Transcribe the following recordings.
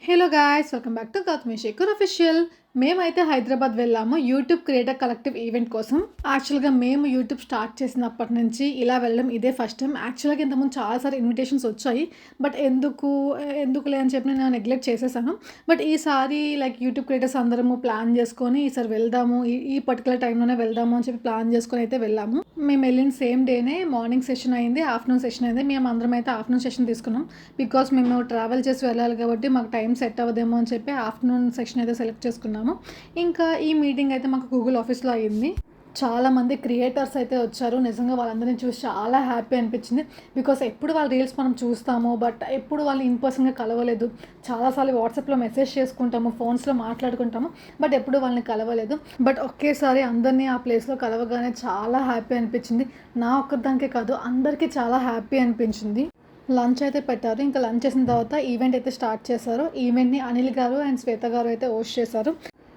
Hello guys, welcome back to Gautami Shekhar official. మేమైతే హైదరాబాద్ వెళ్ళాము YouTube creator collective event కోసం. యాక్చువల్గా మేము యూట్యూబ్ స్టార్ట్ చేసినప్పటి నుంచి ఇలా వెళ్ళడం ఇదే ఫస్ట్ టైం. యాక్చువల్గా ఇంతకుముందు చాలాసార్లు ఇన్విటేషన్స్ వచ్చాయి, బట్ ఎందుకులే అని చెప్పి నేను నెగ్లెక్ట్ చేసేసాను. బట్ ఈసారి లైక్ యూట్యూబ్ క్రియేటర్స్ అందరము ప్లాన్ చేసుకొని ఈసారి వెళ్దాము, ఈ పర్టికులర్ టైంలోనే వెళ్దాము అని చెప్పి ప్లాన్ చేసుకొని అయితే వెళ్ళాము. మేము వెళ్ళిన సేమ్ డేనే మార్నింగ్ సెషన్ అయింది, ఆఫ్టర్నూన్ సెషన్ అయింది. మేము అందరం అయితే ఆఫ్టర్నూన్ సెషన్ తీసుకున్నాం. బికాస్ మేము ట్రావెల్ చేసి వెళ్ళాలి కాబట్టి మాకు టైం సెట్ అవ్వదేమో అని చెప్పి ఆఫ్టర్నూన్ సెషన్ అయితే సెలెక్ట్ చేసుకున్నాము. ఇంకా ఈ మీటింగ్ అయితే మాకు గూగుల్ ఆఫీస్లో అయ్యింది. చాలామంది క్రియేటర్స్ అయితే వచ్చారు. నిజంగా వాళ్ళందరినీ చూసి చాలా హ్యాపీ అనిపించింది. బికాస్ ఎప్పుడు వాళ్ళ రీల్స్ మనం చూస్తాము, బట్ ఎప్పుడు వాళ్ళు ఇన్ పర్సన్గా కలవలేదు. చాలాసార్లు వాట్సాప్లో మెసేజ్ చేసుకుంటాము, ఫోన్స్లో మాట్లాడుకుంటాము, బట్ ఎప్పుడు వాళ్ళని కలవలేదు. బట్ ఒకేసారి అందరినీ ఆ ప్లేస్లో కలవగానే చాలా హ్యాపీ అనిపించింది. నా ఒక్కదానికే కాదు, అందరికీ చాలా హ్యాపీ అనిపించింది. లంచ్ అయితే పెట్టారు. ఇంకా లంచ్ చేసిన తర్వాత ఈవెంట్ అయితే స్టార్ట్ చేశారు. ఈవెంట్ని అనిల్ గారు అండ్ శ్వేత గారు అయితే హోస్ట్ చేశారు.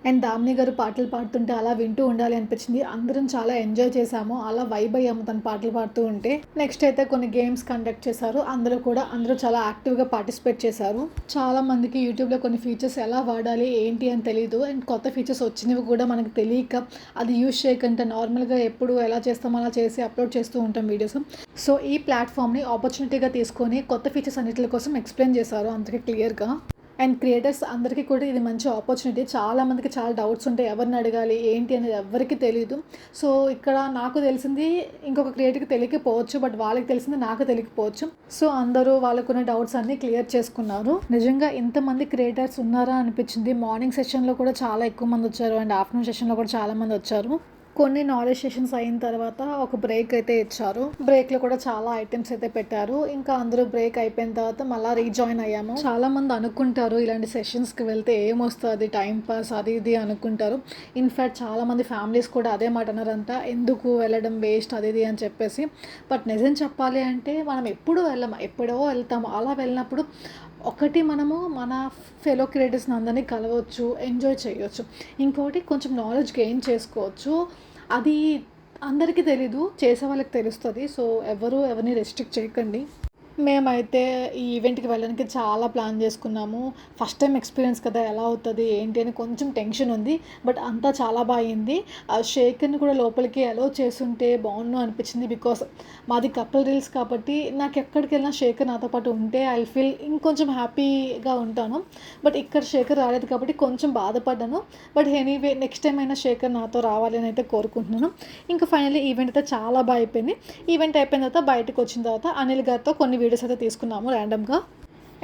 అండ్ దామిని గారు పాటలు పాడుతుంటే అలా వింటూ ఉండాలి అనిపించింది. అందరం చాలా ఎంజాయ్ చేశాము, అలా వైబ్ అయ్యాము తను పాటలు పాడుతూ ఉంటే. నెక్స్ట్ అయితే కొన్ని గేమ్స్ కండక్ట్ చేశారు. అందరూ చాలా యాక్టివ్గా పార్టిసిపేట్ చేశారు. చాలా మందికి యూట్యూబ్లో కొన్ని ఫీచర్స్ ఎలా వాడాలి ఏంటి అని తెలియదు. అండ్ కొత్త ఫీచర్స్ వచ్చినవి కూడా మనకు తెలియక అది యూజ్ చేయకుండా నార్మల్గా ఎప్పుడు ఎలా చేస్తామో అలా చేసి అప్లోడ్ చేస్తూ ఉంటాం వీడియోస్. సో ఈ ప్లాట్ఫామ్ని ఆపర్చునిటీగా తీసుకొని కొత్త ఫీచర్స్ అన్నిటి కోసం ఎక్స్ప్లెయిన్ చేశారు అందరికీ క్లియర్గా. అండ్ క్రియేటర్స్ అందరికీ కూడా ఇది మంచి ఆపర్చునిటీ. చాలామందికి చాలా డౌట్స్ ఉంటాయి, ఎవరిని అడగాలి ఏంటి అనేది ఎవరికి తెలియదు. సో ఇక్కడ నాకు తెలిసింది ఇంకొక క్రియేటర్కి తెలియకపోవచ్చు, బట్ వాళ్ళకి తెలిసింది నాకు తెలియకపోవచ్చు. సో అందరూ వాళ్ళకున్న డౌట్స్ అన్నీ క్లియర్ చేసుకున్నారు. నిజంగా ఇంతమంది క్రియేటర్స్ ఉన్నారా అనిపించింది. మార్నింగ్ సెషన్లో కూడా చాలా ఎక్కువ మంది వచ్చారు, అండ్ ఆఫ్టర్నూన్ సెషన్లో కూడా చాలామంది వచ్చారు. కొన్ని నాలెడ్జ్ సెషన్స్ అయిన తర్వాత ఒక బ్రేక్ అయితే ఇచ్చారు. బ్రేక్లో కూడా చాలా ఐటమ్స్ అయితే పెట్టారు. ఇంకా అందరూ బ్రేక్ అయిపోయిన తర్వాత మళ్ళీ రీజాయిన్ అయ్యాము. చాలా మంది అనుకుంటారు ఇలాంటి సెషన్స్కి వెళ్తే ఏమొస్తుంది, టైం పాస్ అది ఇది అనుకుంటారు. ఇన్ఫ్యాక్ట్ చాలామంది ఫ్యామిలీస్ కూడా అదే మాట అన్నారంట, ఎందుకు వెళ్ళడం వేస్ట్ అది ఇది అని చెప్పేసి. బట్ నిజం చెప్పాలి అంటే మనం ఎప్పుడో వెళ్తాము. అలా వెళ్ళినప్పుడు ఒకటి మనము మన ఫెలో క్రియేటర్స్ని అందరినీ కలవచ్చు, ఎంజాయ్ చేయవచ్చు. ఇంకోటి కొంచెం నాలెడ్జ్ గెయిన్ చేసుకోవచ్చు. అది అందరికీ తెలీదు, చేసే వాళ్ళకి తెలుస్తుంది. సో ఎవరిని రెస్ట్రిక్ట్ చేయకండి. మేమైతే ఈ ఈవెంట్కి వెళ్ళడానికి చాలా ప్లాన్ చేసుకున్నాము. ఫస్ట్ టైం ఎక్స్పీరియన్స్ కదా, ఎలా అవుతుంది ఏంటి అని కొంచెం టెన్షన్ ఉంది. బట్ అంతా చాలా బాగుంది. ఆ షేకర్ని కూడా లోపలికి అలో చేస్తుంటే బాగుండు అనిపించింది. బికాస్ మాది కపుల్ రీల్స్ కాబట్టి నాకు ఎక్కడికి వెళ్ళినా షేకర్ నాతో పాటు ఉంటే ఐ ఫీల్ ఇంకొంచెం హ్యాపీగా ఉంటాను. బట్ ఇక్కడ షేకర్ రాలేదు కాబట్టి కొంచెం బాధపడ్డాను. బట్ ఎనీవే నెక్స్ట్ టైం అయినా షేకర్ నాతో రావాలి అని అయితే కోరుకుంటున్నాను. ఇంకా ఫైనల్లీ ఈవెంట్ అయితే చాలా బాగా అయిపోయింది. ఈవెంట్ అయిపోయిన తర్వాత బయటకు వచ్చిన తర్వాత అనిల్ గారితో కొన్ని వీడియోస్ అయితే తీసుకున్నాము ర్యాండమ్గా.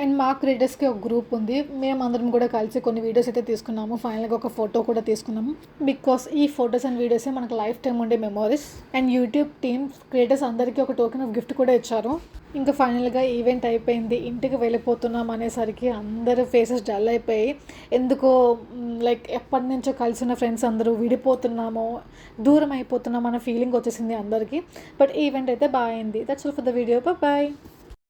అండ్ మా క్రియేటర్స్కి ఒక గ్రూప్ ఉంది, మేమందరం కూడా కలిసి కొన్ని వీడియోస్ అయితే తీసుకున్నాము. ఫైనల్గా ఒక ఫోటో కూడా తీసుకున్నాము. బికాస్ ఈ ఫొటోస్ అండ్ వీడియోసే మనకు లైఫ్ టైం ఉండే memories. And YouTube team creators అందరికీ ఒక టోకెన్ ఆఫ్ గిఫ్ట్ కూడా ఇచ్చారు. ఇంకా ఫైనల్గా ఈవెంట్ అయిపోయింది, ఇంటికి వెళ్ళిపోతున్నాం అనేసరికి అందరూ ఫేసెస్ డల్ అయిపోయి, ఎందుకో లైక్ ఎప్పటి నుంచో కలిసి ఉన్న ఫ్రెండ్స్ అందరూ విడిపోతున్నామో, దూరం అయిపోతున్నాం అన్న ఫీలింగ్ వచ్చేసింది అందరికీ. బట్ ఈవెంట్ అయితే బాగా అయింది. That's all for the video. Bye.